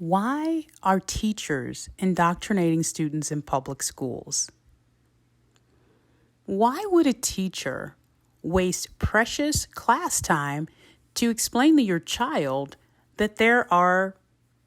Why are teachers indoctrinating students in public schools? Why would a teacher waste precious class time to explain to your child that there are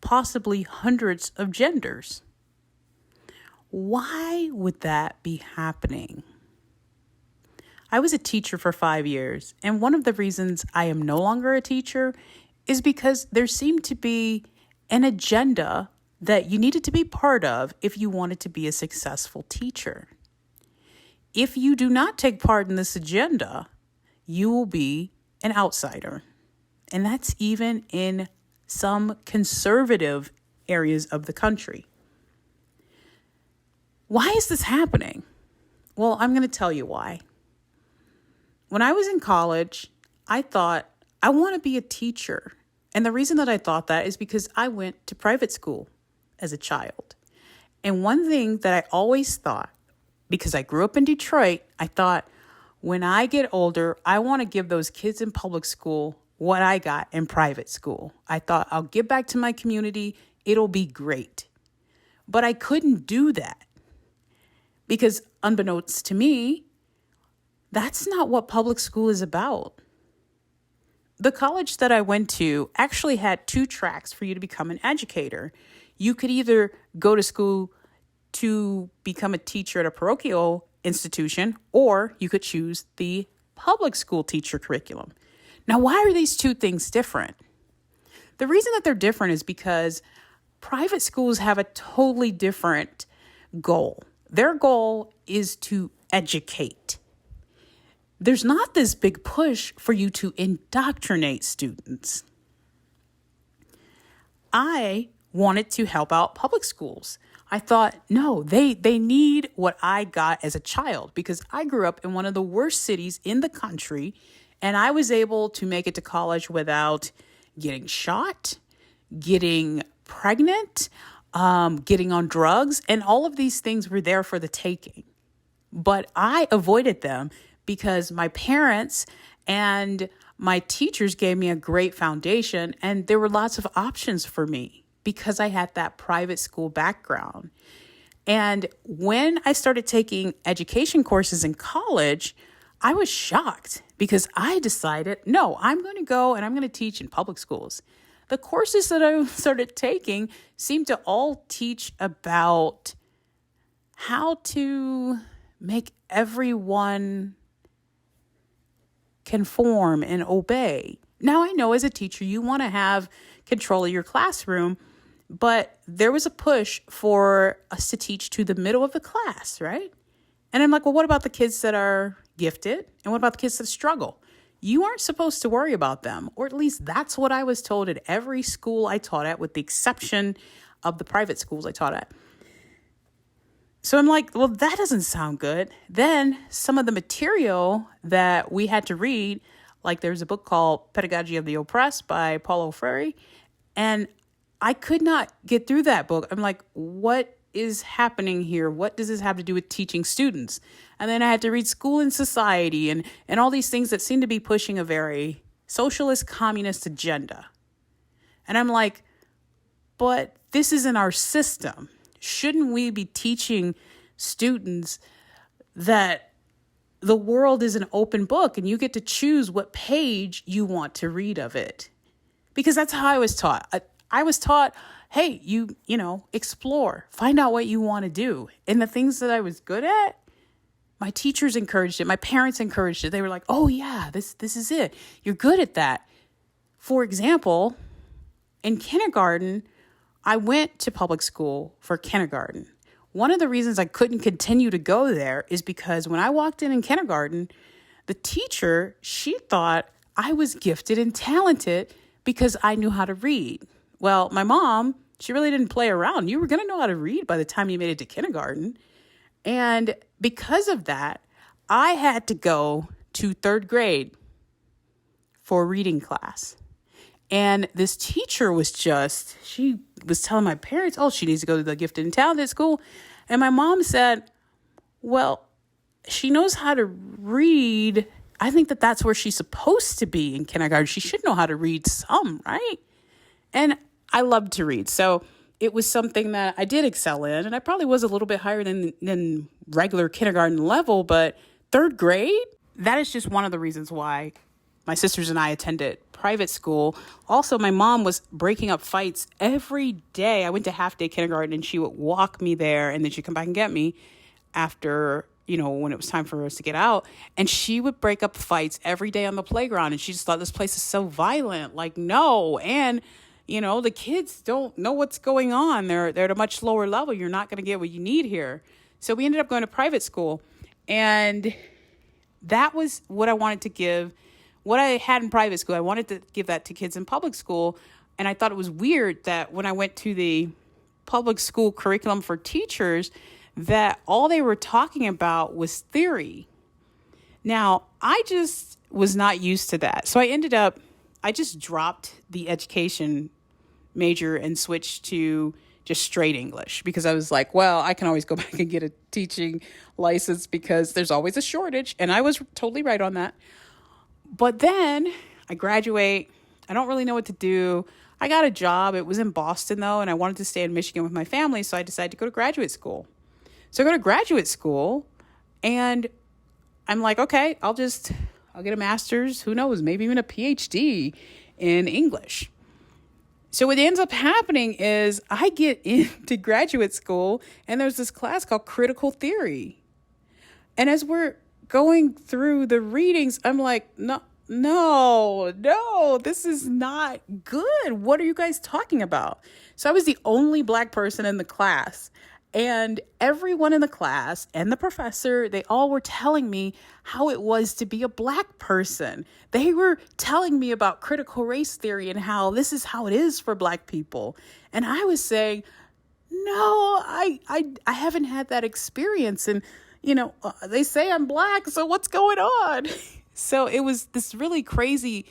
possibly hundreds of genders? Why would that be happening? I was a teacher for 5 years, and one of the reasons I am no longer a teacher is because there seemed to be an agenda that you needed to be part of if you wanted to be a successful teacher. If you do not take part in this agenda, you will be an outsider. And that's even in some conservative areas of the country. Why is this happening? Well, I'm going to tell you why. When I was in college, I thought, I want to be a teacher. And the reason that I thought that is because I went to private school as a child. And one thing that I always thought, because I grew up in Detroit, I thought, when I get older, I want to give those kids in public school what I got in private school. I thought, I'll give back to my community. It'll be great. But I couldn't do that because unbeknownst to me, that's not what public school is about. The college that I went to actually had 2 tracks for you to become an educator. You could either go to school to become a teacher at a parochial institution, or you could choose the public school teacher curriculum. Now, why are these 2 things different? The reason that they're different is because private schools have a totally different goal. Their goal is to educate. There's not this big push for you to indoctrinate students. I wanted to help out public schools. I thought, no, they need what I got as a child because I grew up in one of the worst cities in the country, and I was able to make it to college without getting shot, getting pregnant, getting on drugs, and all of these things were there for the taking. But I avoided them because my parents and my teachers gave me a great foundation, and there were lots of options for me because I had that private school background. And when I started taking education courses in college, I was shocked because I decided, no, I'm going to go and I'm going to teach in public schools. The courses that I started taking seemed to all teach about how to make everyone conform and obey. Now, I know as a teacher, you want to have control of your classroom, but there was a push for us to teach to the middle of the class, right? And I'm like, well, what about the kids that are gifted? And what about the kids that struggle? You aren't supposed to worry about them, or at least that's what I was told at every school I taught at, with the exception of the private schools I taught at. So I'm like, well, that doesn't sound good. Then some of the material that we had to read, like there's a book called Pedagogy of the Oppressed by Paulo Freire, and I could not get through that book. I'm like, what is happening here? What does this have to do with teaching students? And then I had to read School and Society and all these things that seem to be pushing a very socialist, communist agenda. And I'm like, but this isn't our system. Shouldn't we be teaching students that the world is an open book and you get to choose what page you want to read of it? Because that's how I was taught. I was taught, hey, you explore, find out what you want to do. And the things that I was good at, my teachers encouraged it. My parents encouraged it. They were like, oh yeah, this is it. You're good at that. For example, in kindergarten, I went to public school for kindergarten. One of the reasons I couldn't continue to go there is because when I walked in kindergarten, the teacher, she thought I was gifted and talented because I knew how to read. Well, my mom, she really didn't play around. You were going to know how to read by the time you made it to kindergarten. And because of that, I had to go to 3rd grade for reading class. And this teacher she was telling my parents, oh, she needs to go to the gifted and talented school. And my mom said, well, she knows how to read. I think that that's where she's supposed to be in kindergarten. She should know how to read some, right? And I loved to read. So it was something that I did excel in. And I probably was a little bit higher than regular kindergarten level, but third grade, that is just one of the reasons why my sisters and I attended private school. Also, my mom was breaking up fights every day. I went to half day kindergarten and she would walk me there and then she'd come back and get me after, when it was time for us to get out. And she would break up fights every day on the playground. And she just thought this place is so violent. Like, no. And, the kids don't know what's going on. They're at a much lower level. You're not going to get what you need here. So we ended up going to private school. And that was what I wanted to give. What I had in private school, I wanted to give that to kids in public school. And I thought it was weird that when I went to the public school curriculum for teachers, that all they were talking about was theory. Now, I just was not used to that. So I just dropped the education major and switched to just straight English because I was like, well, I can always go back and get a teaching license because there's always a shortage. And I was totally right on that. But then I graduate. I don't really know what to do. I got a job. It was in Boston, though, and I wanted to stay in Michigan with my family. So I decided to go to graduate school. So I go to graduate school and I'm like, okay, I'll get a master's. Who knows? Maybe even a PhD in English. So what ends up happening is I get into graduate school and there's this class called critical theory. And as we're going through the readings, I'm like, no, this is not good. What are you guys talking about? So I was the only Black person in the class. And everyone in the class and the professor, they all were telling me how it was to be a Black person. They were telling me about critical race theory and how this is how it is for Black people. And I was saying, no, I haven't had that experience. And, they say I'm Black, so what's going on? So it was this really crazy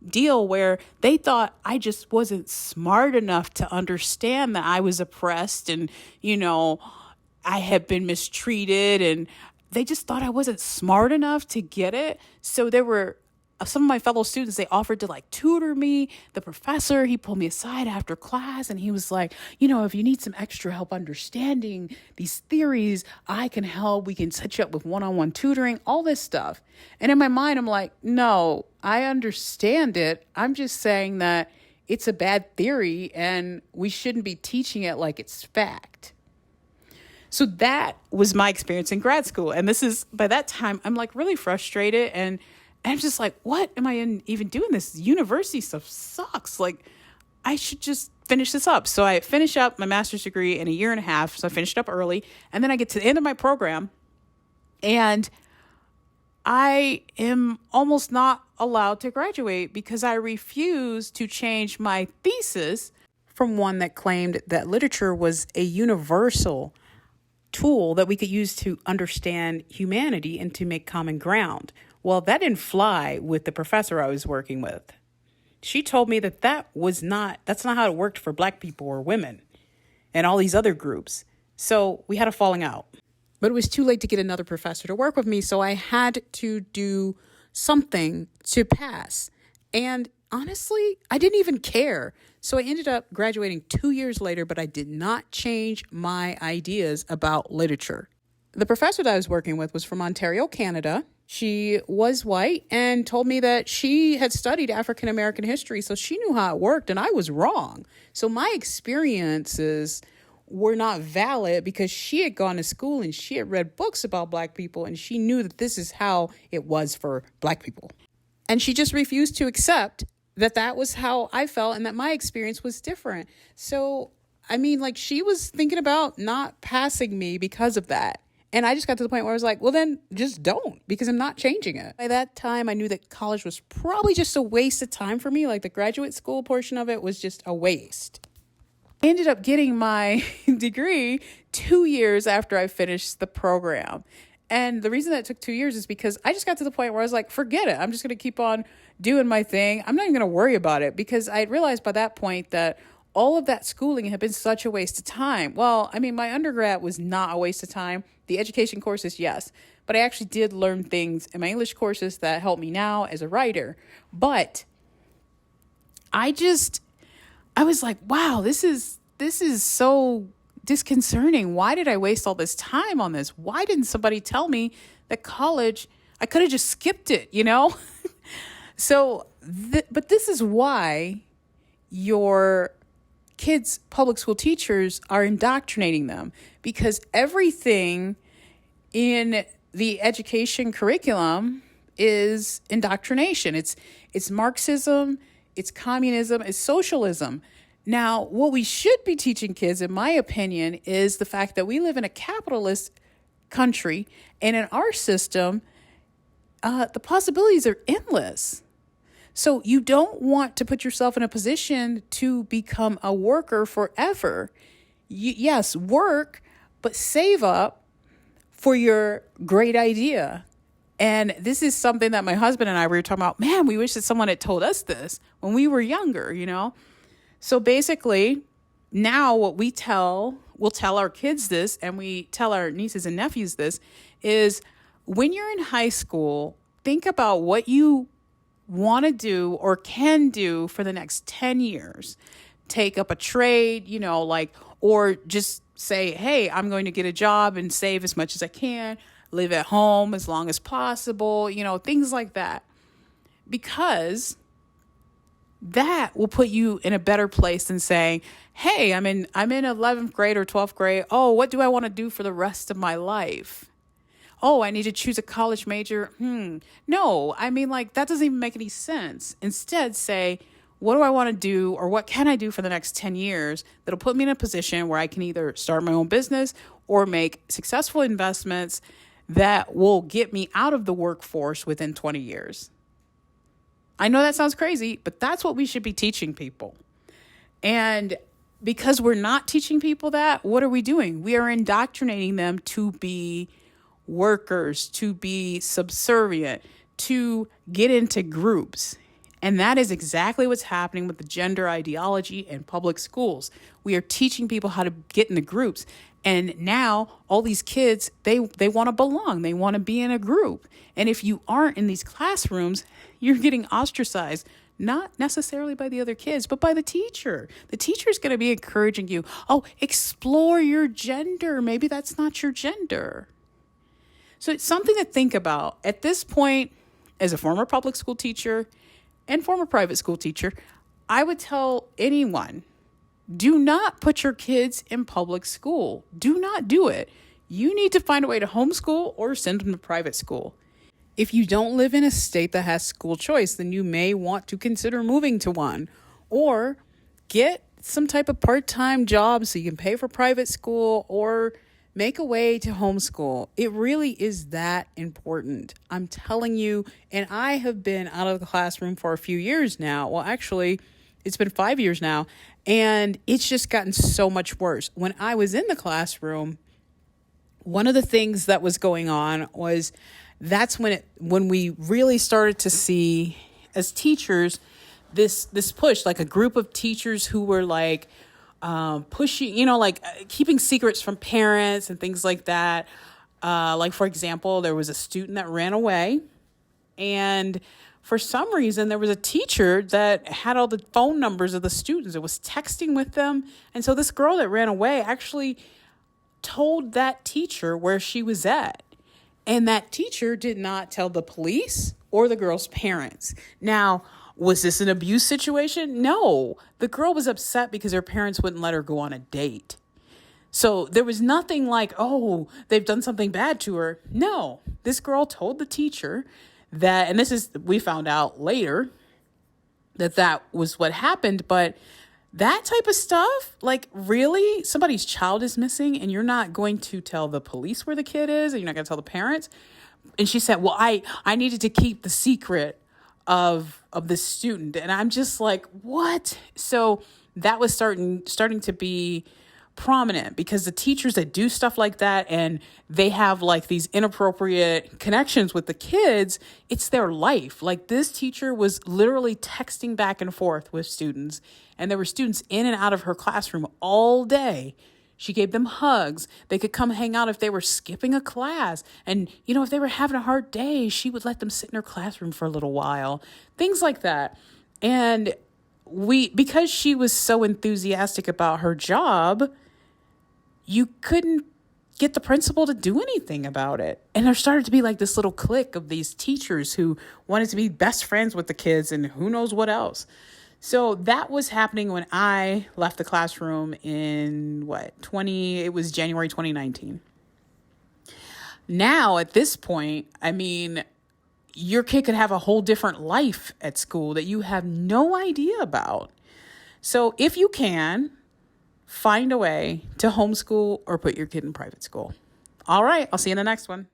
deal where they thought I just wasn't smart enough to understand that I was oppressed and, I had been mistreated, and they just thought I wasn't smart enough to get it. So there were some of my fellow students, they offered to tutor me. The professor, he pulled me aside after class and he was like, if you need some extra help understanding these theories, I can help. We can set you up with one-on-one tutoring, all this stuff. And in my mind, I'm like, no, I understand it. I'm just saying that it's a bad theory and we shouldn't be teaching it like it's fact. So that was my experience in grad school. And by that time, I'm really frustrated and I'm just like, what am I even doing? This university stuff sucks. I should just finish this up. So I finish up my master's degree in a year and a half. So I finished up early. And then I get to the end of my program and I am almost not allowed to graduate because I refuse to change my thesis from one that claimed that literature was a universal tool that we could use to understand humanity and to make common ground. Well, that didn't fly with the professor I was working with. She told me that's not how it worked for Black people or women and all these other groups. So we had a falling out. But it was too late to get another professor to work with me, so I had to do something to pass. And honestly, I didn't even care. So I ended up graduating 2 years later, but I did not change my ideas about literature. The professor that I was working with was from Ontario, Canada. She was white and told me that she had studied African American history, so she knew how it worked, and I was wrong. So my experiences were not valid because she had gone to school and she had read books about Black people, and she knew that this is how it was for Black people. And she just refused to accept that was how I felt and that my experience was different. So, she was thinking about not passing me because of that. And I just got to the point where I was like, well, then just don't, because I'm not changing it. By that time, I knew that college was probably just a waste of time for me. The graduate school portion of it was just a waste. I ended up getting my degree 2 years after I finished the program. And the reason that it took 2 years is because I just got to the point where I was like, forget it. I'm just going to keep on doing my thing. I'm not even going to worry about it because I had realized by that point that all of that schooling had been such a waste of time. Well, my undergrad was not a waste of time. The education courses, yes. But I actually did learn things in my English courses that help me now as a writer. But I I was like, wow, this is so disconcerting. Why did I waste all this time on this? Why didn't somebody tell me that college, I could have just skipped it, you know? But this is why your kids' public school teachers are indoctrinating them, because everything in the education curriculum is indoctrination. It's Marxism, it's communism, it's socialism. Now, what we should be teaching kids, in my opinion, is the fact that we live in a capitalist country, and in our system, the possibilities are endless. So you don't want to put yourself in a position to become a worker forever. Yes, work, but save up for your great idea. And this is something that my husband and I were talking about. Man, we wish that someone had told us this when we were younger, you know? So basically, now what we'll tell our kids this, and we tell our nieces and nephews this, is when you're in high school, think about what you want to do or can do for the next 10 years. Take up a trade, or just say, hey, I'm going to get a job and save as much as I can, live at home as long as possible, things like that. Because that will put you in a better place than saying, hey, I'm in 11th grade or 12th grade. Oh, what do I want to do for the rest of my life? Oh, I need to choose a college major. No, that doesn't even make any sense. Instead, say, what do I want to do, or what can I do for the next 10 years that'll put me in a position where I can either start my own business or make successful investments that will get me out of the workforce within 20 years. I know that sounds crazy, but that's what we should be teaching people. And because we're not teaching people that, what are we doing? We are indoctrinating them to be workers, to be subservient, to get into groups. And that is exactly what's happening with the gender ideology in public schools. We are teaching people how to get into groups. And now all these kids, they want to belong. They want to be in a group. And if you aren't in these classrooms, you're getting ostracized, not necessarily by the other kids, but by the teacher. The teacher is going to be encouraging you. Oh, explore your gender. Maybe that's not your gender. So it's something to think about. At this point, as a former public school teacher and former private school teacher, I would tell anyone, do not put your kids in public school. Do not do it. You need to find a way to homeschool or send them to private school. If you don't live in a state that has school choice, then you may want to consider moving to one, or get some type of part-time job so you can pay for private school, or make a way to homeschool. It really is that important. I'm telling you, and I have been out of the classroom for a few years now. Well, actually, it's been 5 years now, and it's just gotten so much worse. When I was in the classroom, one of the things that was going on was that's when we really started to see, as teachers, this push, like a group of teachers who were like pushing, keeping secrets from parents and things like that. Like, for example, there was a student that ran away, and for some reason, there was a teacher that had all the phone numbers of the students. It was texting with them. And so this girl that ran away actually told that teacher where she was at. And that teacher did not tell the police or the girl's parents. Now, was this an abuse situation? No. The girl was upset because her parents wouldn't let her go on a date. So there was nothing like, oh, they've done something bad to her. No, this girl told the teacher that, and we found out later that was what happened, but that type of stuff, like, really, somebody's child is missing and you're not going to tell the police where the kid is, and you're not going to tell the parents. And she said, well, I needed to keep the secret of this student. And I'm just like, what? So that was starting to be prominent, because the teachers that do stuff like that and they have like these inappropriate connections with the kids, it's their life. Like, this teacher was literally texting back and forth with students, and there were students in and out of her classroom all day. She gave them hugs. They could come hang out if they were skipping a class. And, if they were having a hard day, she would let them sit in her classroom for a little while. Things like that. And because she was so enthusiastic about her job, you couldn't get the principal to do anything about it. And there started to be like this little clique of these teachers who wanted to be best friends with the kids and who knows what else. So that was happening when I left the classroom in it was January 2019. Now at this point, I mean, your kid could have a whole different life at school that you have no idea about. So if you can, find a way to homeschool or put your kid in private school. All right, I'll see you in the next one.